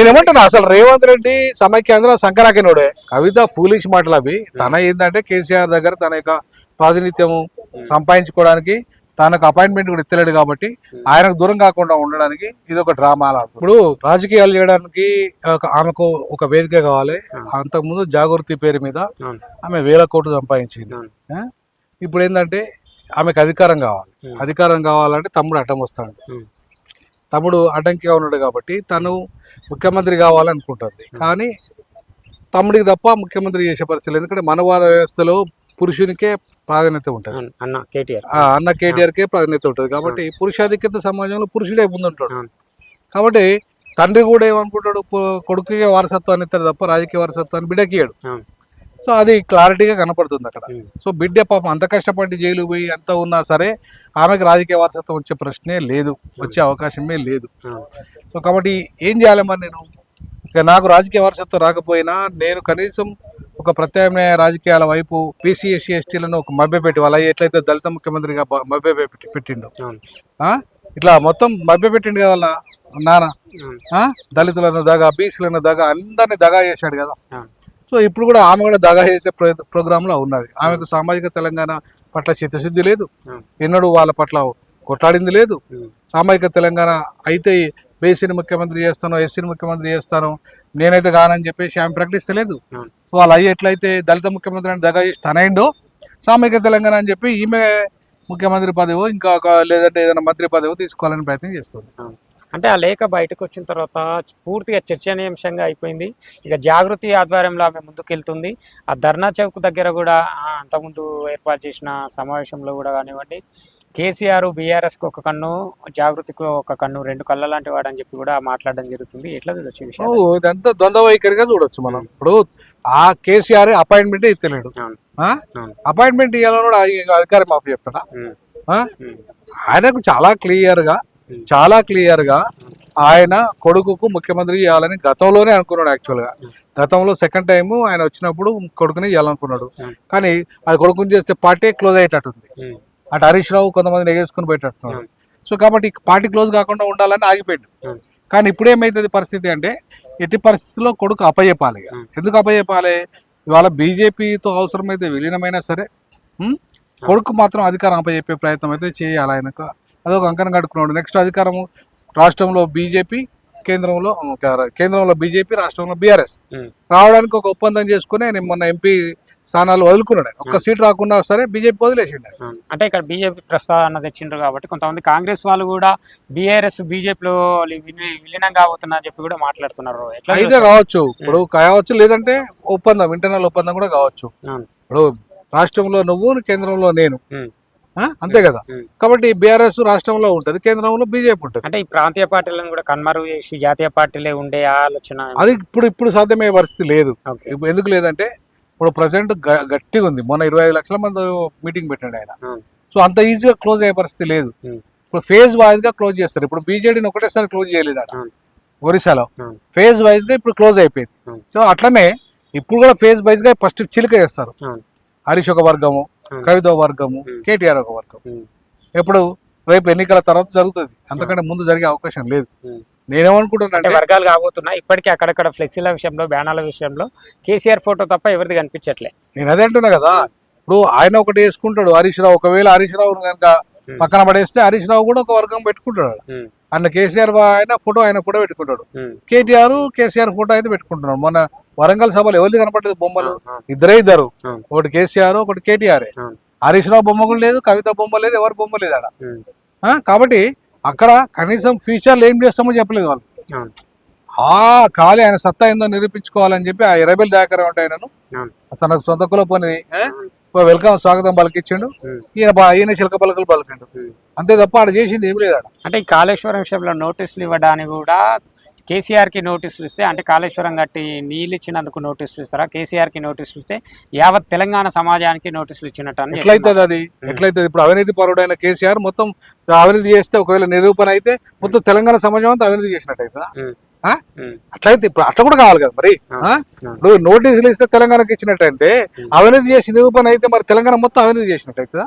నేనేమంటున్నా అసలు రేవంత్ రెడ్డి సమైక్యాంధ్ర సంకరాకినోడే. కవిత ఫూలిష్ మాటలు అవి. తన ఏంటంటే కేసీఆర్ దగ్గర తన యొక్క ప్రాతినిధ్యము సంపాదించుకోవడానికి తనకు అపాయింట్మెంట్ కూడా ఇస్తలేడు కాబట్టి ఆయనకు దూరం కాకుండా ఉండడానికి ఇది ఒక డ్రామా. ఇప్పుడు రాజకీయాలు చేయడానికి ఆమెకు ఒక వేదిక కావాలి. అంతకుముందు జాగృతి పేరు మీద ఆమె 1000 కోట్లు సంపాదించింది. ఇప్పుడు ఏంటంటే ఆమెకు అధికారం కావాలి. అధికారం కావాలంటే తమ్ముడు అడ్డం వస్తాడు. తమ్ముడు అడ్డంకిగా ఉన్నాడు కాబట్టి తను ముఖ్యమంత్రి కావాలనుకుంటుంది. కానీ తమ్ముడికి తప్ప ముఖ్యమంత్రి చేసే పరిస్థితి. ఎందుకంటే మనవాద వ్యవస్థలో పురుషునికే ప్రాధాన్యత ఉంటుంది. అన్న కేటీఆర్కే ప్రాధాన్యత ఉంటుంది. కాబట్టి పురుషాధిక్యత సమాజంలో పురుషుడే ముందుంటాడు. కాబట్టి తండ్రి కూడా ఏమనుకుంటాడు, కొడుకుకే వారసత్వాన్ని ఇస్తాడు తప్ప రాజకీయ వారసత్వాన్ని బిడ్డకియాడు. సో అది క్లారిటీగా కనపడుతుంది అక్కడ. సో బిడ్డ పాపం అంత కష్టపడి జైలు పోయి అంత ఉన్నా సరే ఆమెకు రాజకీయ వారసత్వం వచ్చే ప్రశ్నే లేదు, వచ్చే అవకాశమే లేదు. సో కాబట్టి ఏం చేయాలి మరి నేను? ఇక నాకు రాజకీయ వారసత్వం రాకపోయినా నేను కనీసం ఒక ప్రత్యామ్నాయ రాజకీయాల వైపు బీసీ ఎస్సీ ఎస్టీలను ఒక మభ్యపెట్టి, వాళ్ళ ఎట్లయితే దళిత ముఖ్యమంత్రిగా పెట్టిండు, ఇట్లా మొత్తం మభ్యపెట్టిండు కదా వాళ్ళ నాన్న. దళితులను దగా, బీసీలను దగా, అందరినీ దగా చేశాడు కదా. సో ఇప్పుడు కూడా ఆమె కూడా దగా చేసే ప్రోగ్రాంలో ఉన్నది. ఆమెకు సామాజిక తెలంగాణ పట్ల చిత్తశుద్ధి లేదు, ఎన్నడూ వాళ్ళ పట్ల కొట్లాడింది లేదు. సామాజిక తెలంగాణ అయితే బీసీని ముఖ్యమంత్రి చేస్తాను, ఎస్సీని ముఖ్యమంత్రి చేస్తాను, నేనైతే కానని చెప్పేసి ఆమె ప్రకటిస్తలేదు. సో వాళ్ళు అయ్యి ఎట్లయితే దళిత ముఖ్యమంత్రి అని దగా చేసి తనైండో, సామాజిక తెలంగాణ అని చెప్పి ఈమె ముఖ్యమంత్రి పదవో ఇంకా లేదంటే ఏదైనా మంత్రి పదవో తీసుకోవాలని ప్రయత్నం చేస్తుంది. అంటే ఆ లేఖ బయటకు వచ్చిన తర్వాత పూర్తిగా చర్చనీయాంశంగా అయిపోయింది. ఇక జాగృతి ఆధ్వర్యంలో ఆమె ముందుకెళ్తుంది. ఆ ధర్నా చౌక్ దగ్గర కూడా అంతకుముందు ఏర్పాటు చేసిన సమావేశంలో కూడా కానివ్వండి, కేసీఆర్ బీఆర్ఎస్కి ఒక కన్ను, జాగృతికి ఒక కన్ను, 2 కళ్ళ లాంటి వాడని చెప్పి కూడా మాట్లాడడం జరుగుతుంది. ఎట్లా చూడొచ్చు విషయం? ఇదంతా ద్వంద్వ వైఖరిగా చూడొచ్చు మనం. ఇప్పుడు ఆ కేసీఆర్ అపాయింట్మెంట్ ఇస్తలేడు. అపాయింట్మెంట్ ఇవ్వాలని అధికారం మాకు చెప్తాడా? ఆయనకు చాలా క్లియర్ గా ఆయన కొడుకుకు ముఖ్యమంత్రి చేయాలని గతంలోనే అనుకున్నాడు. యాక్చువల్గా గతంలో సెకండ్ టైం ఆయన వచ్చినప్పుడు కొడుకుని చేయాలనుకున్నాడు. కానీ అది కొడుకుని చేస్తే పార్టీ క్లోజ్ అయ్యేటట్టుంది. అటు హరీష్ రావు కొంతమంది ఎగేసుకుని పోయేటట్టున్నాడు. సో కాబట్టి పార్టీ క్లోజ్ కాకుండా ఉండాలని ఆగిపోయాడు. కానీ ఇప్పుడు ఏమైతుంది పరిస్థితి అంటే, ఎట్టి పరిస్థితుల్లో కొడుకు అప్పచెప్పాలి. ఎందుకు అప్పచెప్పాలి? ఇవాళ బీజేపీతో అవసరమైతే విలీనమైనా సరే కొడుకు మాత్రం అధికారం అప్పచెప్పే ప్రయత్నం అయితే చేయాలి. ఆయనకు అదొక అంకణం కట్టుకున్నాడు. నెక్స్ట్ అధికారము రాష్ట్రంలో బీజేపీ, కేంద్రంలో బీజేపీ, రాష్ట్రంలో బీఆర్ఎస్ రావడానికి ఒక ఒప్పందం చేసుకుని ఆయన మొన్న ఎంపీ స్థానాలు వదులుకున్నాడు. ఒక్క సీట్ రాకుండా సరే బీజేపీ వదిలేసిండు. అంటే ఇక్కడ బీజేపీ ప్రస్తావన తెచ్చిండ్రు కాబట్టి కొంతమంది కాంగ్రెస్ వాళ్ళు కూడా బీఆర్ఎస్ బీజేపీలో విలీనం కాబోతున్నారని చెప్పి కూడా మాట్లాడుతున్నారు. అయితే కావచ్చు, ఇప్పుడు కావచ్చు, లేదంటే ఒప్పందం, ఇంటర్నల్ ఒప్పందం కూడా కావచ్చు. ఇప్పుడు రాష్ట్రంలో నువ్వు, కేంద్రంలో నేను, అంతే కదా. కాబట్టి బీఆర్ఎస్ రాష్ట్రంలో ఉంటది, కేంద్రంలో బీజేపీ ఉంటది. అంటే ఈ ప్రాంతీయ పార్టీలను కూడా కన్మరు చేసి జాతీయ పార్టీలే ఉండే ఆలోచన అది ఇప్పుడు సాధ్యమయ్యే పరిస్థితి లేదు. ఎందుకు లేదంటే ఇప్పుడు ప్రజెంట్ గట్టిగా ఉంది. మొన్న 25 లక్షల మంది మీటింగ్ పెట్టాడు ఆయన. సో అంత ఈజీగా క్లోజ్ అయ్యే పరిస్థితి లేదు. ఇప్పుడు ఫేజ్ వైజ్ గా క్లోజ్ చేస్తారు. ఇప్పుడు బీజేడీని ఒకటేసారి క్లోజ్ చేయలేదు ఒరిస్సాలో, ఫేజ్ వైజ్ గా ఇప్పుడు క్లోజ్ అయిపోయింది. సో అట్లనే ఇప్పుడు కూడా ఫేజ్ వైజ్ గా ఫస్ట్ చిలుక చేస్తారు. హరీష్ ఒక వర్గము, కవిత ఒక వర్గము, కేటీఆర్ ఒక వర్గం. ఎప్పుడు రేపు ఎన్నికల తర్వాత జరుగుతుంది, అంతకంటే ముందు జరిగే అవకాశం లేదు. నేనేమనుకుంటున్నా అంటే వర్గాలు కాబోతున్నాయి. ఇప్పటికీ అక్కడక్కడ ఫ్లెక్సీల విషయంలో, బ్యానర్ల విషయంలో కేసీఆర్ ఫోటో తప్ప ఎవరిది కనిపించట్లే. నేను అదే అంటున్నా కదా. ఇప్పుడు ఆయన ఒకటి వేసుకుంటాడు హరీష్ రావు. ఒకవేళ హరీష్ రావు కనుక పక్కన పడేస్తే హరీష్ రావు కూడా ఒక వర్గం పెట్టుకుంటాడు. అన్న కేసీఆర్ ఆయన ఫోటో పెట్టుకుంటాడు. కేసీఆర్ ఫోటో అయితే పెట్టుకుంటున్నాడు. మొన్న వరంగల్ సభలో ఎవరిది కనపడలేదు బొమ్మలు? ఇద్దరు, ఒకటి కేసీఆర్, ఒకటి కేటీఆర్. హరీష్ రావు బొమ్మ కూడా లేదు, కవిత బొమ్మ లేదు, ఎవరి బొమ్మ లేదు ఆడ. కాబట్టి అక్కడ కనీసం ఫ్యూచర్లో ఏం చేస్తామో చెప్పలేదు వాళ్ళు. ఖాళీ ఆయన సత్తా ఏందో నిరూపించుకోవాలని చెప్పి ఆ 20 దాకా ఉంటాయి. ఆయనను తనకు సొంత కులపోని వెల్కమ్ స్వాగతం పలికిచ్చిండు. ఈయన చిలక పలకలు పలికిండు, అంతే తప్ప ఆడ చేసింది ఏమి లేదు. అంటే ఈ కాళేశ్వరం విషయంలో నోటీసులు ఇవ్వడానికి కూడా కేసీఆర్ కి నోటీసులు ఇస్తే, అంటే కాళేశ్వరం కట్టి నీళ్ళు ఇచ్చినందుకు నోటీసులు ఇస్తారా? కేసీఆర్ కి నోటీసులు ఇస్తే యావత్ తెలంగాణ సమాజానికి నోటీసులు ఇచ్చినట్టు ఎట్లయితుంది? అది ఎట్లయితుంది? ఇప్పుడు అవినీతి పరుడైన కేసీఆర్ మొత్తం అవినీతి చేస్తే, ఒకవేళ నిరూపణ అయితే మొత్తం తెలంగాణ సమాజం అంతా అవినీతి చేసినట్టయితే అట్లయితే ఇప్పుడు అట్లా కూడా కావాలి కదా మరి. ఇప్పుడు నోటీసులు ఇస్తే తెలంగాణకి ఇచ్చినట్టంటే, అవినీతి చేసి నిరూపణ అయితే మరి తెలంగాణ మొత్తం అవినీతి చేసినట్టయితే.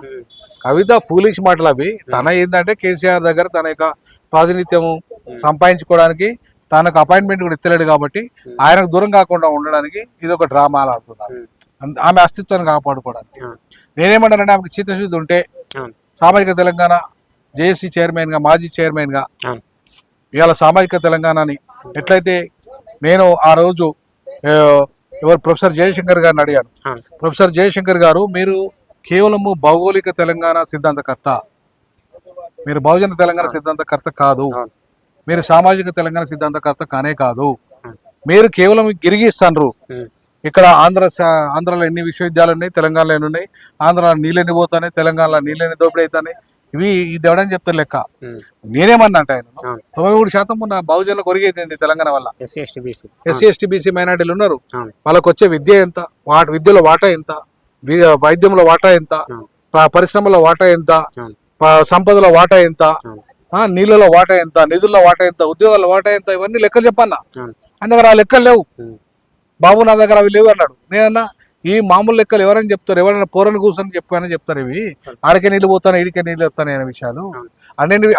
కవిత ఫూలిష్ మాటలు అవి. తన ఏంటంటే కేసీఆర్ దగ్గర తన యొక్క ప్రాతినిధ్యము సంపాదించుకోవడానికి తనకు అపాయింట్మెంట్ కూడా ఇస్తలేడు కాబట్టి ఆయనకు దూరం కాకుండా ఉండడానికి ఇది ఒక డ్రామా ఆడుతున్నారు ఆమె అస్తిత్వాన్ని కాపాడుకోవడానికి. నేనేమంటానంటే ఆమెకు చిత్తశుద్ధి ఉంటే సామాజిక తెలంగాణ జేఏసీ చైర్మన్ గా మాజీ చైర్మన్ గా ఇవాళ సామాజిక తెలంగాణని ఎట్లయితే నేను ఆ రోజు ఎవరు ప్రొఫెసర్ జయశంకర్ గారిని అడిగాను. ప్రొఫెసర్ జయశంకర్ గారు, మీరు కేవలము భౌగోళిక తెలంగాణ సిద్ధాంతకర్త, మీరు బహుజన తెలంగాణ సిద్ధాంతకర్త కాదు, మీరు సామాజిక తెలంగాణ సిద్ధాంతకర్త కానే కాదు, మీరు కేవలం గిరిగిస్తాన్రు. ఇక్కడ ఆంధ్రాలో ఎన్ని విశ్వవిద్యాలయాలు ఉన్నాయి, తెలంగాణలో ఎన్ని ఉన్నాయి, ఆంధ్రాలో నీళ్ళని పోతానే, తెలంగాణలో నీళ్ళని దోపిడీ అవుతానే, ఇది ఎవడని చెప్తారు లెక్క. నేనేమన్నా అంటే ఆయన 93% ఉన్న బహుజనులు కొరిగైతుంది తెలంగాణ వల్ల. ఎస్సీ ఎస్టీ బీసీ మైనార్టీలు ఉన్నారు, వాళ్ళకి వచ్చే విద్య ఎంత, విద్యలో వాటా ఎంత, వైద్యంలో వాటా ఎంత, పరిశ్రమలో వాటా ఎంత, సంపదలో వాటా ఎంత, నీళ్ళలో వాటా ఎంత, నిధుల్లో వాటా ఎంత, ఉద్యోగాల్లో వాటా ఎంత, ఇవన్నీ లెక్కలు చెప్పన్నా. ఆయన దగ్గర ఆ లెక్కలు లేవు. బాబు నా దగ్గర అవి లేవు అన్నాడు. నేనన్నా ఈ మామూలు లెక్కలు ఎవరైనా చెప్తారు, ఎవరైనా పోరని కూర్చొని చెప్పానని చెప్తారు. ఇవి ఆడకే నీళ్ళు పోతాను, ఈడికే నీళ్ళు వస్తాను అనే విషయాలు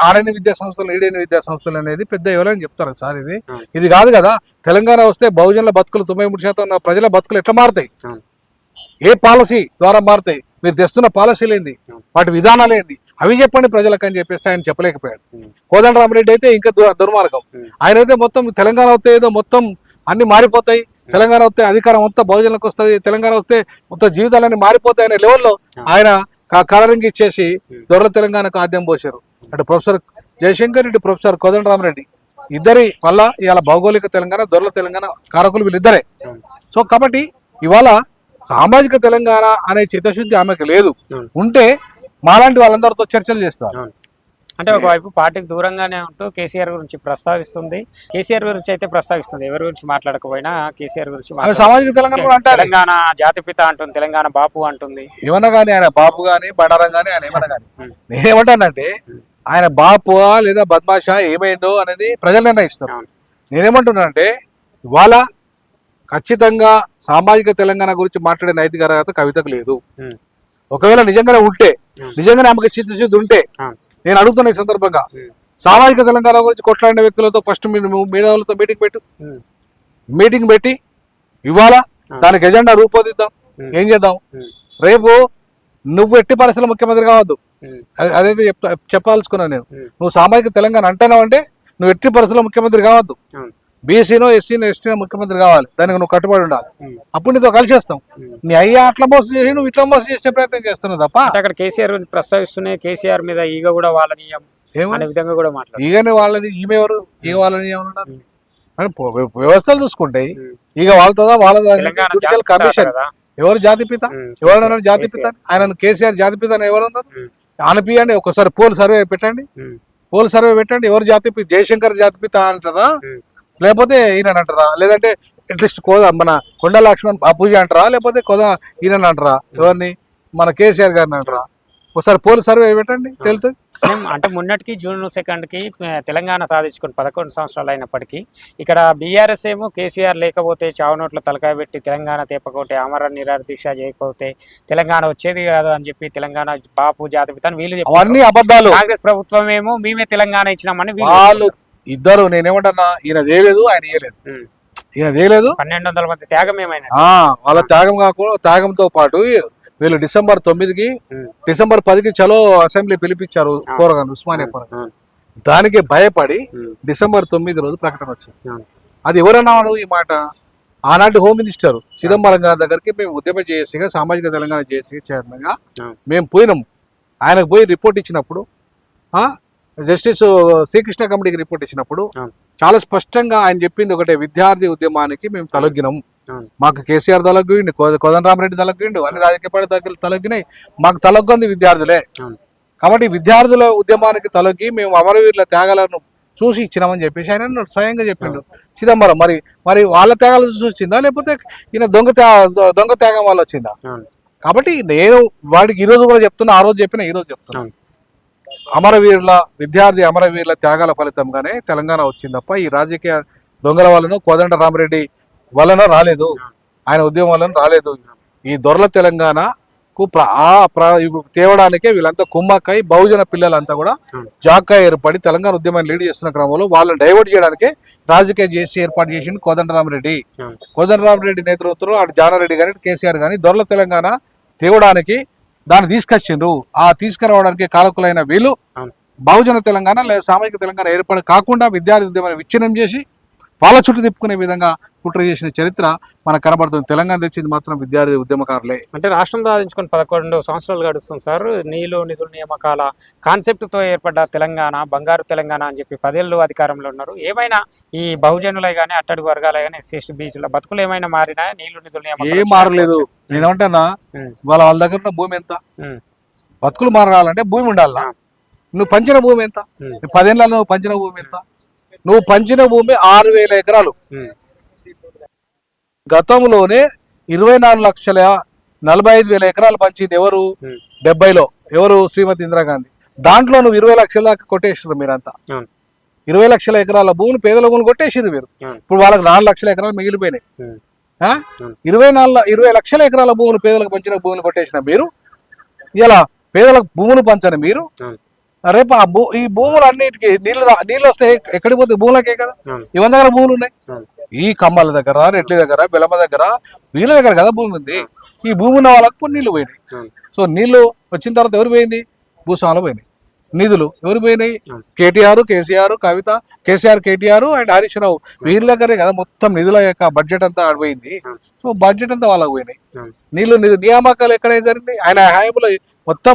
ఆడని విద్యా సంస్థలు, ఈడని విద్యా సంస్థలు అనేది పెద్ద ఎవరైనా చెప్తారు సార్. ఇది కాదు కదా. తెలంగాణ వస్తే బహుజనుల బతుకులు 93% ఉన్న ప్రజల బతుకులు ఎట్లా మారుతాయి, ఏ పాలసీ ద్వారా మారుతాయి, మీరు తెస్తున్న పాలసీలు ఏంది, వాటి విధానాలు ఏంది, అవి చెప్పండి ప్రజలకు అని చెప్పేసి ఆయన చెప్పలేకపోయాడు. కోదండరామిరెడ్డి అయితే ఇంకా దుర్మార్గం. ఆయన అయితే మొత్తం తెలంగాణ వస్తే ఏదో మొత్తం అన్ని మారిపోతాయి, తెలంగాణ వస్తే అధికారం మొత్తం బహుజనులకు వస్తుంది, తెలంగాణ వస్తే మొత్తం జీవితాలన్నీ మారిపోతాయి అనే లెవెల్లో ఆయన కలరింగ్ ఇచ్చేసి దొరల తెలంగాణకు ఆద్యం పోసారు. అటు ప్రొఫెసర్ జయశంకర్, ఇటు ప్రొఫెసర్ కోదండరామిరెడ్డి ఇద్దరి వల్ల ఇవాళ భౌగోళిక తెలంగాణ, దొరల తెలంగాణ కారకులు వీళ్ళిద్దరే. సో కాబట్టి ఇవాళ సామాజిక తెలంగాణ అనే చిత్తశుద్ధి ఆమెకు లేదు. ఉంటే మాలాంటి వాళ్ళందరితో చర్చలు చేస్తారు. అంటే ఒకవైపు పార్టీకి దూరంగానే ఉంటూ కేసీఆర్ గురించి ప్రస్తావిస్తుంది, కేసీఆర్ గురించి అయితే ప్రస్తావిస్తుంది, ఎవరి గురించి మాట్లాడకపోయినా కేసీఆర్ గురించి సామాజిక తెలంగాణ తెలంగాణ జాతిపిత అంటుంది, తెలంగాణ బాపు అంటుంది. ఏమన్నా కానీ ఆయన బాపు గాని బండారం గాని ఆయన ఏమన్నా కానీ నేనేమంటానంటే ఆయన బాపు లేదా బద్మాషా ఏమైందో అనేది ప్రజలు నిర్ణయిస్తారు. నేనేమంటున్నానంటే ఇవాళ ఖచ్చితంగా సామాజిక తెలంగాణ గురించి మాట్లాడే నైతిక అర్హత కవితకు లేదు. ఒకవేళ నిజంగానే ఉంటే, నిజంగానే ఆమెకు చిత్తశుద్ధి ఉంటే, నేను అడుగుతున్నా ఈ సందర్భంగా సామాజిక తెలంగాణ గురించి కొట్లాడిన వ్యక్తులతో ఫస్ట్ మేధావులతో మీటింగ్ పెట్టి ఇవాళ దానికి ఎజెండా రూపొందిద్దాం. ఏం చేద్దాం, రేపు నువ్వు ఎట్టి పరిస్థితుల్లో ముఖ్యమంత్రి కావద్దు, అదైతే చెప్పాల్సుకున్నాను నేను. నువ్వు సామాజిక తెలంగాణ అంటున్నావు అంటే నువ్వు ఎట్టి పరిస్థితుల్లో ముఖ్యమంత్రి కావద్దు, బీసీనో ఎస్సీనో ఎస్టీనో ముఖ్యమంత్రి కావాలి, దానికి నువ్వు కట్టుబడి ఉండాలి. అప్పుడు నీతో కలిసి వస్తాం. నీ అయ్యా అట్లా మోసం చేసి నువ్వు ఇట్లా మోసం చేసే ప్రయత్నం చేస్తున్నావు తప్ప. అక్కడ కేసీఆర్ ప్రస్తావిస్తున్నాయి, కేసీఆర్ మీద ఈగ కూడా వాళ్ళని అనే విధంగా కూడా మాట్లాడు. ఈగని వాళ్ళని ఈమె ఎవరు, ఈగ వాళ్ళని ఏమన్నారు వ్యవస్థలు చూసుకుంటాయి. ఈగ వాళ్ళదా వాళ్ళ కమిషన్ ఎవరు జాతిపిత, ఎవరన్నారు జాతిపిత, ఆయన కేసీఆర్ జాతిపిత అని ఎవరన్నారు అనిపియండి. ఒకసారి పోల్ సర్వే పెట్టండి, ఎవరు జాతిపిత, జయశంకర్ జాతిపిత అంటారా, లేకపోతే ఈయన అంటారా, లేదంటే అట్లీస్ట్ మన కొండ లక్ష్మణ్ బాపూజీ అంటారా, లేకపోతే ఈయన అంటారా, ఎవరిని మన కేసీఆర్ గారిని అంటారా, ఒకసారి పోల్ సర్వే పెట్టండి తెలుస్తుంది. అంటే మొన్నటికి జూన్ 2కి తెలంగాణ సాధించుకుని 11 సంవత్సరాలు అయినప్పటికీ ఇక్కడ బీఆర్ఎస్ ఏమో కేసీఆర్ లేకపోతే చావునోట్ల తలకాయ పెట్టి తెలంగాణ తేపకోటే ఆమర నిరాహార దీక్ష చేయకపోతే తెలంగాణ వచ్చేది కాదు అని చెప్పి తెలంగాణ బాపు జాతిపిత అని వీళ్ళు అవన్నీ అబద్ధాలు. కాంగ్రెస్ ప్రభుత్వం ఏమో మేమే తెలంగాణ ఇచ్చినామని వాళ్ళు ఇద్దరు. నేనేమంటున్నా, ఈయన దేలేదు, ఆయన ఇయ్యలేదు. ఈయన దేలేదు, 1200 మంది త్యాగం ఏమైనా వాళ్ళ త్యాగం కాకుండా త్యాగంతో పాటు వీళ్ళు డిసెంబర్ 9కి డిసెంబర్ 10కి చలో అసెంబ్లీ పిలిపించారు పోరగాను, ఉస్మానియా పోరగాను. దానికి భయపడి డిసెంబర్ 9 రోజు ప్రకటన వచ్చింది. అది ఎవరన్నాడు ఈ మాట, ఆనాటి హోమ్ మినిస్టర్ చిదంబరం గారి దగ్గరికి మేము ఉద్యమ జేఏసీగా, సామాజిక తెలంగాణ జేఏసీ చైర్మన్ గా మేము పోయినాము. ఆయనకు పోయి రిపోర్ట్ ఇచ్చినప్పుడు, జస్టిస్ శ్రీకృష్ణ కమిటీకి రిపోర్ట్ ఇచ్చినప్పుడు చాలా స్పష్టంగా ఆయన చెప్పింది ఒకటే, విద్యార్థి ఉద్యమానికి మేము తలొగ్గినాము. మాకు కేసీఆర్ తలొగ్గిండు, కోదండరామిరెడ్డి తలొగ్గిండు, అన్ని రాజకీయ పార్టీలు తలొగ్గినాయి, మాకు తలొగ్గింది విద్యార్థులే. కాబట్టి విద్యార్థుల ఉద్యమానికి తలొగ్గి మేము అమరవీరుల త్యాగాలను చూసి ఇచ్చినామని చెప్పేసి ఆయన స్వయంగా చెప్పిండు చిదంబరం. మరి వాళ్ళ త్యాగాలు చూసి వచ్చిందా, లేకపోతే ఈయన దొంగ త్యాగం వల్ల వచ్చిందా? కాబట్టి నేను వాడికి ఈరోజు కూడా చెప్తున్నా, ఆ రోజు చెప్పినా ఈ రోజు చెప్తున్నా, విద్యార్థి అమరవీరుల త్యాగాల ఫలితంగానే తెలంగాణ వచ్చింది తప్ప ఈ రాజకీయ దొంగల వలన, కోదండరామిరెడ్డి వలన రాలేదు, ఆయన ఉద్యమం వలన రాలేదు. ఈ దొరల తెలంగాణ తేవడానికే వీళ్ళంతా కుమ్మక్కై బహుజన పిల్లలంతా కూడా జాక్కా ఏర్పడి తెలంగాణ ఉద్యమాన్ని లీడ్ చేస్తున్న క్రమంలో వాళ్ళని డైవర్ట్ చేయడానికే రాజకీయ జేసీ ఏర్పాటు చేసింది కోదండరామరెడ్డి. కోదండరామరెడ్డి నేతృత్వంలో అటు జానారెడ్డి కానీ కేసీఆర్ కానీ దొరల తెలంగాణ తేవడానికి దాన్ని తీసుకొచ్చిండ్రు. ఆ తీసుకురావడానికి కారకులైన వీళ్ళు బహుజన తెలంగాణ లేదా సామాజిక తెలంగాణ ఏర్పాటు కాకుండా విద్యార్థి ఉద్యమాన్ని విచ్ఛిన్నం చేసి వాళ్ళ చుట్టూ తిప్పుకునే విధంగా కుట్ర చేసిన చరిత్ర మనకు కనబడుతుంది. తెలంగాణ తెచ్చింది మాత్రం విద్యార్థి ఉద్యమకారులే. అంటే రాష్ట్రం సాధించుకొని 11 సంవత్సరాలు గడుస్తుంది సార్. నీళ్ళు నిధుల నియామకాల కాన్సెప్ట్తో ఏర్పడ్డ తెలంగాణ బంగారు తెలంగాణ అని చెప్పి 10 ఏళ్ళు అధికారంలో ఉన్నారు. ఏమైనా ఈ బహుజనులే కానీ అట్టడుగు వర్గాలే కానీ ఎస్సీ ఎస్టీ బీసీల బతుకులు ఏమైనా మారినా? నీళ్లు నిధుల నియామకాలు ఏం మారలేదు. నేనేమంటున్నా, వాళ్ళ దగ్గర ఉన్న భూమి ఎంత, బతుకులు మారాలంటే భూమి ఉండాలా. నువ్వు పంచిన భూమి ఎంత? 10 ఏళ్ళలో నువ్వు పంచిన భూమి ఎంత? నువ్వు పంచిన భూమి 6,000 ఎకరాలు. గతంలోనే 24,45,000 ఎకరాలు పంచింది ఎవరు? 70లో ఎవరు? శ్రీమతి ఇందిరాగాంధీ. దాంట్లో నువ్వు 20 లక్షల దాకా కొట్టేసారు మీరంతా. 20 లక్షల ఎకరాల భూములు పేదల భూములు కొట్టేసారు మీరు. ఇప్పుడు వాళ్ళకి 4 లక్షల ఎకరాలు మిగిలిపోయినాయి. 20 లక్షల ఎకరాల భూములు పేదలకు పంచిన భూములు కొట్టేసిన మీరు ఇలా పేదలకు భూములు పంచని మీరు రేపు ఈ భూములు అన్నిటికీ నీళ్ళు వస్తే ఎక్కడికి పోతే భూములకే కదా. ఇవన్న దగ్గర భూములు ఉన్నాయి. ఈ కమ్మల దగ్గర, రెడ్లి దగ్గర, బెలమ దగ్గర, వీళ్ళ దగ్గర కదా భూమి ఉంది. ఈ భూమి ఉన్న వాళ్ళకు నీళ్లు పోయినాయి. సో నీళ్లు వచ్చిన తర్వాత ఎవరు పోయింది? భూస్వాములు పోయినాయి. నిధులు ఎవరు పోయినాయి? కేటీఆర్, కేసీఆర్, కవిత, కేసీఆర్, కేటీఆర్ అండ్ హరీష్ రావు వీళ్ళ దగ్గరే కదా మొత్తం నిధుల యొక్క బడ్జెట్ అంతా ఆడిపోయింది. సో బడ్జెట్ అంతా వాళ్ళకు పోయినాయి. నీళ్లు నియామకాలు ఎక్కడైతే జరిగినాయి? ఆయన హయాంలో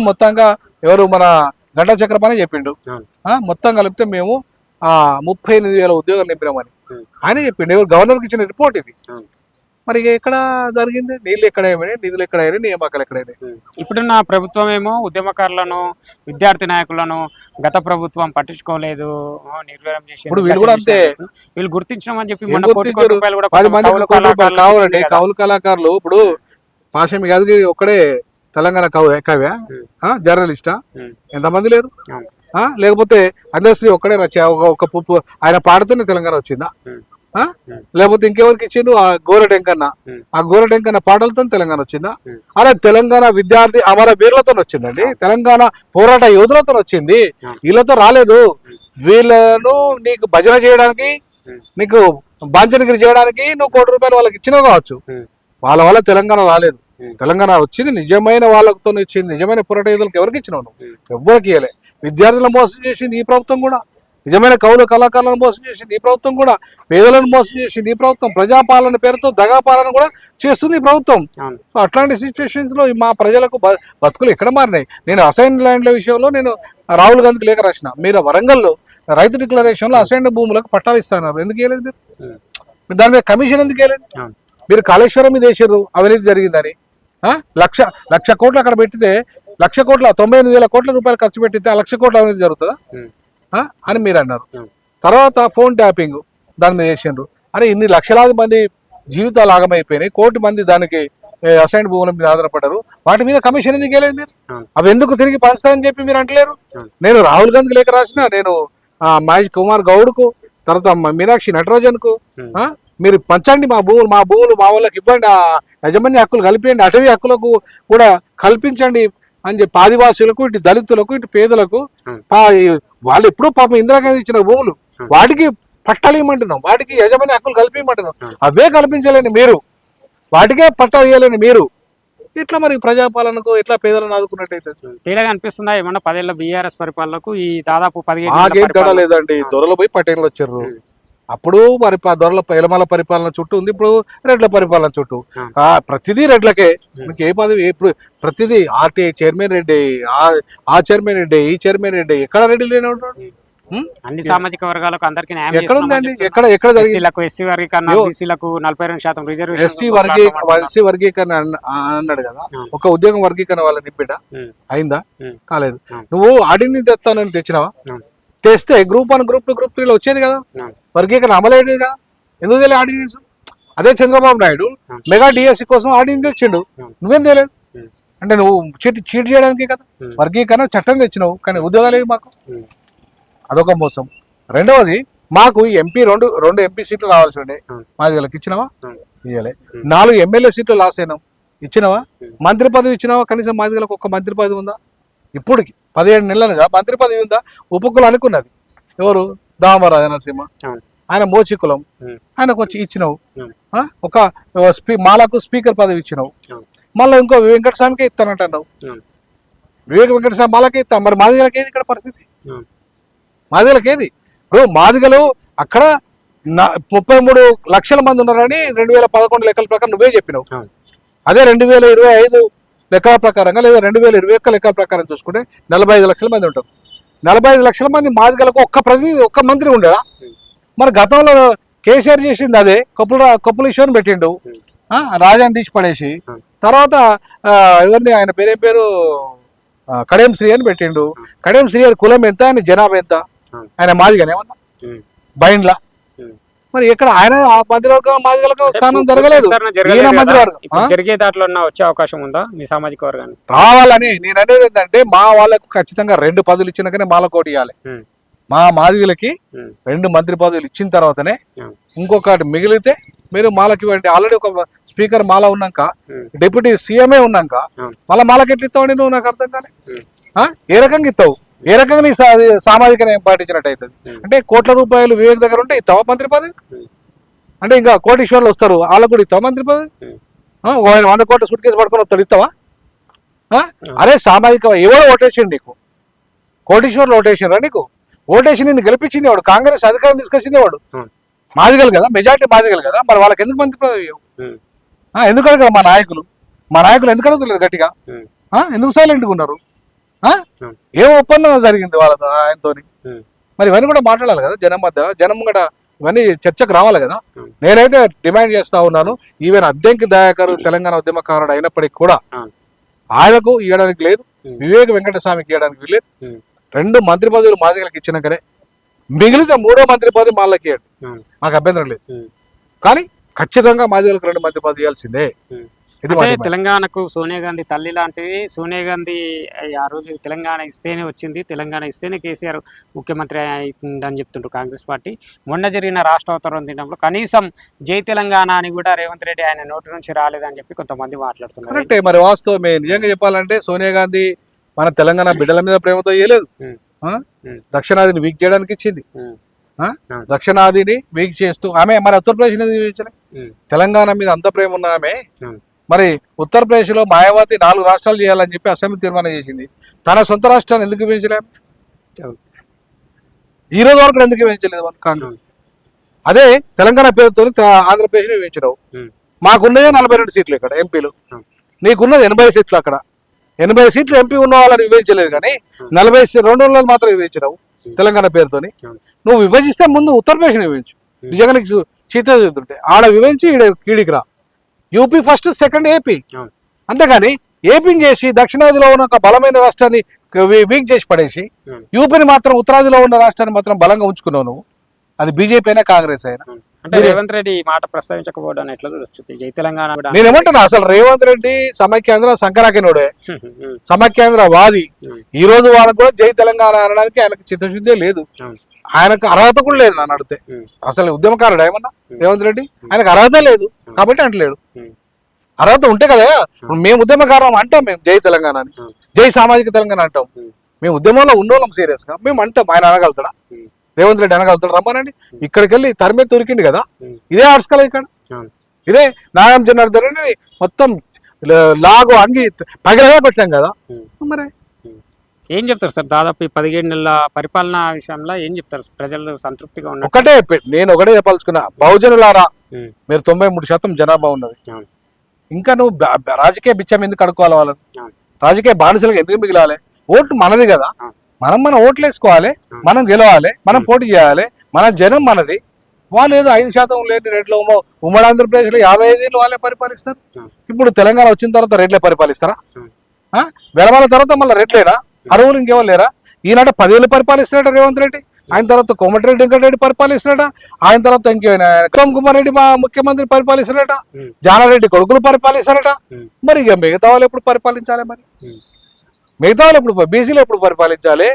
మొత్తంగా ఎవరు మన గంటా చక్రపాణి చెప్పిండు, మొత్తం కలిపితే మేము 38,000 ఉద్యోగాలు నింపినామని ఆయన చెప్పిండు. ఎవరు? గవర్నర్కి ఇచ్చిన రిపోర్ట్ ఇది. మరి ఎక్కడ జరిగింది? నీళ్ళు ఎక్కడైనా, నిధులు ఎక్కడైనా, నియామకాలు ఎక్కడైనా. ఇప్పుడున్న ప్రభుత్వం ఏమో ఉద్యమకారులను విద్యార్థి నాయకులను గత ప్రభుత్వం పట్టించుకోలేదు, నిర్వీర్యం చేసి. ఇప్పుడు వీళ్ళు కూడా అంతే, వీళ్ళు గుర్తించమని చెప్పి 10 మంది కావాలండి కౌలు కళాకారులు. ఇప్పుడు పాషమి యాదగిరి ఒక్కడే తెలంగాణ కవ్య జర్నలిస్టా? ఎంతమంది లేరు? లేకపోతే అందశ్రీ ఒక్కడే ఒక ఆయన పాడుతూనే తెలంగాణ వచ్చిందా? లేకపోతే ఇంకెవరికి ఇచ్చిండు? ఆ గోరటెంకన్న, ఆ గోరటెంకన్న పాటలతో తెలంగాణ వచ్చిందా? అలా తెలంగాణ విద్యార్థి అమర వీరులతో వచ్చిందండి. తెలంగాణ పోరాట యోధులతో వచ్చింది. వీళ్ళతో రాలేదు. వీళ్ళను నీకు భజన చేయడానికి, నీకు బాంచనగిరి చేయడానికి నువ్వు ₹1,00,00,000 వాళ్ళకి ఇచ్చినావు కావచ్చు. వాళ్ళ వల్ల తెలంగాణ రాలేదు. తెలంగాణ వచ్చింది నిజమైన వాళ్ళతో వచ్చింది. నిజమైన పోరాట యోధులకు ఎవరికి ఇచ్చినావు? నువ్వు ఎవ్వరికి ఇవ్వలే. విద్యార్థులను మోసం చేసింది ఈ ప్రభుత్వం కూడా. నిజమైన కవులు కళాకారులను మోసం చేసింది ఈ ప్రభుత్వం కూడా. పేదలను మోసం చేసింది ఈ ప్రభుత్వం. ప్రజాపాలన పేరుతో దగాపాలన కూడా చేస్తుంది ఈ ప్రభుత్వం. సో అట్లాంటి సిచ్యువేషన్స్ లో మా ప్రజలకు బతుకులు ఎక్కడ మారినాయి? నేను అసైన్ ల్యాండ్ల విషయంలో నేను రాహుల్ గాంధీకి లేఖ రాసిన. మీరు వరంగల్లో రైతు డిక్లరేషన్ లో అసైన్ భూములకు పట్టాలు ఇస్తున్నారు. ఎందుకు ఇవ్వలేదు మీరు? దాని మీద కమిషన్ ఎందుకు ఇవ్వలేదు? మీరు కాళేశ్వరం మీద వేసారు అవినీతి జరిగిందని. 1,00,00,000 కోట్లు అక్కడ పెట్టితే 1,00,00,000 కోట్ల 98,000 కోట్ల రూపాయలు ఖర్చు పెట్టితే 1,00,00,000 కోట్ల అవినీతి జరుగుతుందా అని మీరు అన్నారు. తర్వాత ఫోన్ ట్యాపింగ్ దాని మీద వేసిండ్రు. అరే ఇన్ని లక్షలాది మంది జీవితాలు ఆగమైపోయినాయి. 1 కోటి మంది దానికి అసైన్ భూముల మీద ఆధారపడ్డారు. వాటి మీద కమిషన్ ఎందుకు వేయలేదు మీరు? అవి ఎందుకు తిరిగి పంచుతాయని చెప్పి మీరు అంటలేరు. నేను రాహుల్ గాంధీకి లేఖ రాసిన, నేను మహేష్ కుమార్ గౌడ్కు, తర్వాత మీనాక్షి నటరాజన్కు మీరు పంచండి మా భూములు మా వాళ్ళకి ఇవ్వండి, ఆ యజమాని హక్కులు కల్పించండి, అటవీ హక్కులకు కూడా కల్పించండి అని చెప్పి ఆదివాసులకు, ఇటు దళితులకు, ఇటు పేదలకు వాళ్ళు ఎప్పుడూ పాపం ఇందిరాగాంధీ ఇచ్చిన భూములు వాటికి పట్టాలు ఇవ్వమంటున్నాం, వాటికి యజమాని హక్కులు కల్పించమంటున్నాం. అవే కల్పించలేని మీరు, వాటికే పట్టాలు ఇవ్వలేని మీరు, ఇట్లా మరి ప్రజాపాలనకు ఎట్లా పేదలను ఆదుకున్నట్టయితే తేడాగా అనిపిస్తుందా? ఏమన్నా 10 ఏళ్ల బీఆర్ఎస్ పరిపాలనకు ఈ దాదాపు 15 మాకేం తేడా లేదండి. దొరలు పోయి పటేళ్ళు వచ్చారు. అప్పుడు దొరల ఎలమల పరిపాలన చుట్టూ ఉంది, ఇప్పుడు రెడ్ల పరిపాలన చుట్టూ. ప్రతిదీ రెడ్లకే. మీకు ఏ పదవి? ఇప్పుడు ప్రతిదీ ఆర్టీఐ చైర్మన్ రెడ్డి, ఆ చైర్మన్ రెడ్డి, ఈ చైర్మన్ రెడ్డి, ఎక్కడ రెడ్డి లేని అన్ని సామాజిక వర్గాలకు అందరికీ న్యాయం ఎక్కడ ఉందండి? ఎక్కడ జరిగింది? ఎస్సీ వర్గీకరణ, బీసీలకు 42% రిజర్వేషన్. ఎస్సీ వర్గీకరణ అన్నాడు కదా, ఒక ఉద్యోగం వర్గీకరణ వాళ్ళ నింపిడా? అయిందా? కాలేదు. నువ్వు ఆడిని తెస్తానని తెచ్చినావా? తెస్తే గ్రూప్ 1, గ్రూప్ 2, గ్రూప్ 3లో వచ్చేది కదా, వర్గీకరణ అమలయ్యేది కదా. ఎందుకు తెలియదు ఆర్డినెన్స్? అదే చంద్రబాబు నాయుడు మెగా డిఎస్సి కోసం ఆర్డినెన్స్ తెచ్చిండు, నువ్వేం తెలియదు అంటే నువ్వు చీట్ చేయడానికి కదా. వర్గీకరణ చట్టం తెచ్చినావు కానీ ఉద్యోగాలు మాకు, అదొక మోసం. రెండవది, మాకు ఎంపీ రెండు ఎంపీ సీట్లు రావాల్సి ఉండే, మాది వీళ్ళకి ఇచ్చినావా? ఇవ్వలే. 4 ఎమ్మెల్యే సీట్లు లాస్ అయినాం, ఇచ్చినావా? మంత్రి పదవి ఇచ్చినావా? కనీసం మాదిగలకు ఒక్క మంత్రి పదవి ఉందా? ఇప్పటికి 17 నెలలుగా మంత్రి పదవి ఉందా? ఉపకులం అనుకున్నది ఎవరు? దామరాజ నరసింహ, ఆయన మోచి కులం, ఆయనకు వచ్చి ఇచ్చినావు. ఒక మాలకు స్పీకర్ పదవి ఇచ్చినావు. మళ్ళీ ఇంకో వెంకటస్వామికే ఇస్తానంటున్నావు. వెంకటస్వామి మాలకే ఇస్తాం. మరి మాదిగలకి ఏది ఇక్కడ పరిస్థితి? మాదిగలకి ఏది? ఇప్పుడు మాదిగలు అక్కడ 33 లక్షల మంది ఉన్నారని 2011 లెక్కల ప్రకారం నువ్వే చెప్పినావు. అదే 2025 లెక్కల ప్రకారంగా లేదా 2021 లెక్కల ప్రకారం చూసుకుంటే 45 లక్షల మంది ఉంటారు. 45 లక్షల మంది మాదిగలకు ఒక్క మంత్రి ఉండేదా? మరి గతంలో కేసీఆర్ చేసింది అదే. కొప్పులీశ్వరిని పెట్టిండు, రాజాని తీసి పడేసి. తర్వాత ఎవరిని, ఆయన పేరేం పేరు, కడియం శ్రీ అని పెట్టిండు. కడియం శ్రీ గారి కులం ఎంత, ఆయన జనాభా ఎంత? ఆయన మాదిగనే ఏమన్నా బైండ్లా? మరి ఎక్కడ ఆయన ఆ మంత్రివర్గం మాదిగలకు స్థానం జరగలేదు. జరిగే దాంట్లో వచ్చే అవకాశం ఉందా మీ సామాజిక వర్గాన్ని? రావాలని నేను అనేది ఏంటంటే, మా వాళ్ళకు ఖచ్చితంగా 2 పదవులు ఇచ్చినాకనే మాలకోటి ఇవ్వాలి. మా మాదిగలకి 2 మంత్రి పదవులు ఇచ్చిన తర్వాతనే ఇంకొకటి మిగిలితే మీరు మాలకి ఇవ్వండి. ఆల్రెడీ ఒక స్పీకర్ మాల ఉన్నాక, డిప్యూటీ సీఎంఏ ఉన్నాక మళ్ళీ మాలకి ఎట్లా ఇస్తావు? నువ్వు నాకు అర్థం కానీ ఏ రకంగా ఇస్తావు? ఏ రకంగా నీ సామాజిక న్యాయం పాటించినట్టు అవుతుంది? అంటే కోట్ల రూపాయలు వివేక్ దగ్గర ఉంటే ఇస్తావా మంత్రి పదవి? అంటే ఇంకా కోటీశ్వర్లు వస్తారు, వాళ్ళకు కూడా ఇస్తావా మంత్రి పదవి? 100 కోట్ల సూట్ కేసు పట్టుకొని వస్తాడు, ఇస్తావా? అరే సామాజిక ఎవడో ఓటేసిండు నీకు? కోటీశ్వర్లు ఓటేసిండ్రా నీకు? ఓటేసి నిన్ను గెలిపించింది వాడు, కాంగ్రెస్ అధికారం తీసుకొచ్చింది వాడు. మాదిగలు కదా, మెజార్టీ మాదిగలు కదా. మరి వాళ్ళకి ఎందుకు మంత్రి పదవి? ఎందుకు అడగరు మా నాయకులు ఎందుకు అడుగుతలేరు గట్టిగా? ఎందుకు సైలెంట్గా ఉన్నారు? ఏం ఒప్పందం జరిగింది వాళ్ళతో, ఆయనతో? మరి ఇవన్నీ కూడా మాట్లాడాలి కదా జనం మధ్య. జనం కూడా ఇవన్నీ చర్చకు రావాలి కదా. నేనైతే డిమాండ్ చేస్తా ఉన్నాను, ఈవెన్ అద్దెంకి దయాకర్ తెలంగాణ ఉద్యమకారుడు అయినప్పటికీ కూడా ఆయనకు ఇవ్వడానికి లేదు, వివేక్ వెంకటస్వామికి ఇవ్వడానికి లేదు. 2 మంత్రి పదవులు మాదిగలకు ఇచ్చినాకనే మిగిలితే 3వ మంత్రి పదవి మాలకి ఇవ్వండి, మాకు అభ్యంతరం లేదు. కానీ ఖచ్చితంగా మాదిగలకు 2 మంత్రి పదవి ఇవ్వాల్సిందే. తెలంగాణకు సోనియా గాంధీ తల్లి లాంటిది. సోనియా గాంధీ ఆ రోజు తెలంగాణ ఇస్తేనే వచ్చింది, తెలంగాణ ఇస్తేనే కేసీఆర్ ముఖ్యమంత్రి అయిందని చెప్తుంటారు కాంగ్రెస్ పార్టీ. మొన్న జరిగిన రాష్ట్ర అవతరణ దినంలో కనీసం జై తెలంగాణ అని కూడా రేవంత్ రెడ్డి ఆయన నోటి నుంచి రాలేదని చెప్పి కొంతమంది మాట్లాడుతున్నారు. కరెక్టే. మరి వాస్తవమే. నిజంగా చెప్పాలంటే సోనియా గాంధీ మన తెలంగాణ బిడ్డల మీద ప్రేమతో ఇవ్వలేదు, దక్షిణాదిని వీక్ చేయడానికి ఇచ్చింది. దక్షిణాదిని వీక్ చేస్తూ ఆమె మరి ఉత్తరప్రదేశ్ తెలంగాణ మీద అంత ప్రేమ ఉన్న ఆమె మరి ఉత్తరప్రదేశ్ లో మాయావతి 4 రాష్ట్రాలు చేయాలని చెప్పి అసెంబ్లీ తీర్మానం చేసింది. తన సొంత రాష్ట్రాన్ని ఎందుకు పెంచలేము? ఈ రోజు వరకు ఎందుకు పెంచలేదు కాంగ్రెస్? అదే తెలంగాణ పేరుతో ఆంధ్రప్రదేశ్ ని పెంచినావు. మాకున్నదే 42 సీట్లు ఇక్కడ ఎంపీలు, నీకున్నది 80 సీట్లు. అక్కడ 80 సీట్లు ఎంపీ ఉన్న వాళ్ళని విభజించలేదు, కానీ 42 మాత్రం విభజించినావు తెలంగాణ పేరుతోని. నువ్వు విభజిస్తే ముందు ఉత్తరప్రదేశ్ విభజించు. నిజంగా నీకు చీత చెందుతుంటే ఆడ విభజించి కీడికి రా. UP first, second AP. అంతేగాని ఏపీని చేసి దక్షిణాదిలో ఉన్న ఒక బలమైన రాష్ట్రాన్ని వీక్ చేసి పడేసి యూపీని మాత్రం, ఉత్తరాదిలో ఉన్న రాష్ట్రాన్ని మాత్రం బలంగా ఉంచుకున్నావు నువ్వు. అది బీజేపీ అయినా కాంగ్రెస్ అయినా. అంటే రేవంత్ రెడ్డి ఈ మాట ప్రస్తావించకపోవడం ఎట్లా చూడొచ్చు? జై తెలంగాణ నేనేమంటున్నా, అసలు రేవంత్ రెడ్డి సమైక్యాంధ్ర సంకరాకినోడే, సమైక్యాంధ్ర వాది. ఈ రోజు వాళ్ళకు కూడా జై తెలంగాణ అనడానికి ఆయనకు చిత్తశుద్ధే లేదు, ఆయనకు అర్హత కూడా లేదు. నన్ను అడిగితే అసలు ఉద్యమకారుడు ఏమన్నా రేవంత్ రెడ్డి? ఆయనకు అర్హత లేదు కాబట్టి అంటలేడు. అర్హత ఉంటే కదా. మేము ఉద్యమకారం అంటాం, మేము జై తెలంగాణ అని, జై సామాజిక తెలంగాణ అంటాం. మేము ఉద్యమంలో ఉన్నోళ్ళం సీరియస్ గా, మేము అంటాం. ఆయన అనగలుగుతాడా? రేవంత్ రెడ్డి అనగలుగుతాడు? రమ్మనండి, ఇక్కడికి వెళ్ళి తరిమే దొరికింది కదా. ఇదే ఆర్ట్స్ కల ఇక్కడ, ఇదే నాగం జనార్దన్ అని మొత్తం లాగు అంగి పగిలగా కొట్టాం కదా. మరి ఏం చెప్తారు సార్? దాదాపు 17 నెలల పరిపాలన విషయంలో ఏం చెప్తారు? ప్రజలు సంతృప్తిగా ఉన్నారు? నేను ఒకటే చెప్పాల్సుకున్నా, బహుజనులారా, మీరు 93% జనాభా ఉన్నది. ఇంకా నువ్వు రాజకీయ బిచ్చం ఎందుకు అడుకోవాలి వాళ్ళని? రాజకీయ బానిసలకు ఎందుకు మిగిలాలి? ఓటు మనది కదా, మనం ఓట్లు వేసుకోవాలి, మనం గెలవాలి, మనం పోటీ చేయాలి. మన జనం మనది. వాళ్ళు ఏదో 5% లేని రేట్లో ఉమ్మడి ఆంధ్రప్రదేశ్ లో 55 ఏళ్ళు వాళ్ళే పరిపాలిస్తారు. ఇప్పుడు తెలంగాణ వచ్చిన తర్వాత రేట్లే పరిపాలిస్తారా? వెలమాల తర్వాత మళ్ళీ రేట్లేరా? అరువులు ఇంకెవరు లేరా? ఈనాట 10 ఏళ్ళు పరిపాలిస్తున్నాడు రేవంత్ రెడ్డి, ఆయన తర్వాత కోమటిరెడ్డి వెంకటరెడ్డి పరిపాలిస్తున్నాడా, ఆయన తర్వాత ఇంకేమైనా ఉత్తమ్ కుమార్ రెడ్డి మా ముఖ్యమంత్రి పరిపాలిస్తున్నారట, జానారెడ్డి కొడుకులు పరిపాలిస్తారట. మరి ఇక మిగతా వాళ్ళు ఎప్పుడు పరిపాలించాలి? మరి మిగతా వాళ్ళు ఎప్పుడు, బీసీలు ఎప్పుడు పరిపాలించాలి,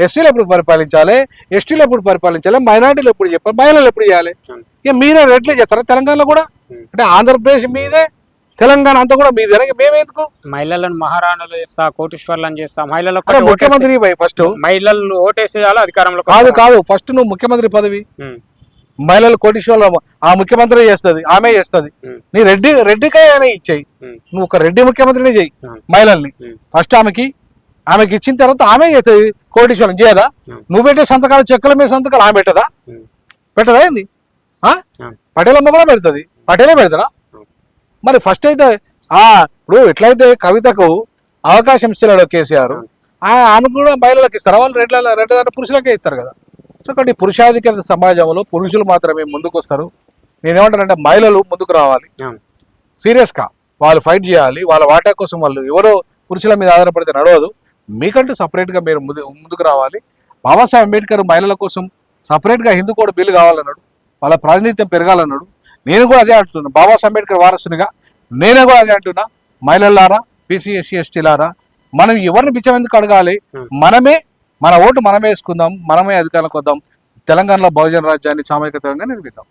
ఎస్సీలు ఎప్పుడు పరిపాలించాలి, ఎస్టీలు ఎప్పుడు పరిపాలించాలి, మైనార్టీలు ఎప్పుడు చెప్పాలి, మహిళలు ఎప్పుడు చేయాలి? ఇక మీరే రేట్లే చేస్తారా తెలంగాణలో కూడా? అంటే ఆంధ్రప్రదేశ్ మీదే, తెలంగాణ అంతా కూడా మీ దగ్గర మేమెందుకు? మహిళలను మహారాణులు చేస్తా, కోటీశ్వర్లను చేస్తా, మహిళలకు అరే ఓటేసి- ముఖ్యమంత్రి పోయి ఫస్ట్ మహిళలు ఓటేసేయాలి అధికారంలో కాదు ఫస్ట్ నువ్వు ముఖ్యమంత్రి పదవి, మహిళలు కోటీశ్వరులు ఆ ముఖ్యమంత్రి చేస్తుంది, ఆమె చేస్తుంది. నీ రెడ్డికే ఇచ్చేయి, నువ్వు ఒక రెడ్డి ముఖ్యమంత్రిని చెయ్యి. మహిళల్ని ఫస్ట్ ఆమెకి ఇచ్చిన తర్వాత ఆమె చేస్తుంది కోటీశ్వరం చేయదా? నువ్వు పెట్టే సంతకాలు చెక్కుల మీద సంతకాలు ఆమె పెట్టదా ఏంది? పటేలమ్మ కూడా పెడుతుంది, పటేలే పెడతాడా? మరి ఫస్ట్ అయితే ఇప్పుడు ఎట్లయితే కవితకు అవకాశం ఇస్తున్నాడు కేసీఆర్, ఆమెకు కూడా మహిళలకు ఇస్తారు. వాళ్ళు రెడ్ల పురుషులకే ఇస్తారు కదా. సో కాబట్టి పురుషాధిక్యత సమాజంలో పురుషులు మాత్రమే ముందుకు వస్తారు. నేనేమంటానంటే మహిళలు ముందుకు రావాలి, సీరియస్గా వాళ్ళు ఫైట్ చేయాలి. వాళ్ళ వాటా కోసం వాళ్ళు ఎవరో పురుషుల మీద ఆధారపడితే నడవదు. మీకంటూ సపరేట్గా మీరు ముందుకు రావాలి. బాబాసాహెబ్ అంబేద్కర్ మహిళల కోసం సపరేట్గా హిందూ కోడ్ బిల్లు కావాలన్నాడు, వాళ్ళ ప్రాతినిధ్యం పెరగాలన్నాడు. నేను కూడా అదే అంటున్నా, బాబాసాహెబ్ అంబేద్కర్ వారసునిగా నేనే కూడా అదే అంటున్నా. మహిళలారా, బీసీ ఎస్సీ ఎస్టీలారా, మనం ఎవరిని బిచ్చం ఎందుకు అడగాలి? మన ఓటు మనమే వేసుకుందాం, మనమే అధికారంలోకి వద్దాం. తెలంగాణలో బహుజన రాజ్యాన్ని సామాజిక తెలంగాణ నిర్మిద్దాం.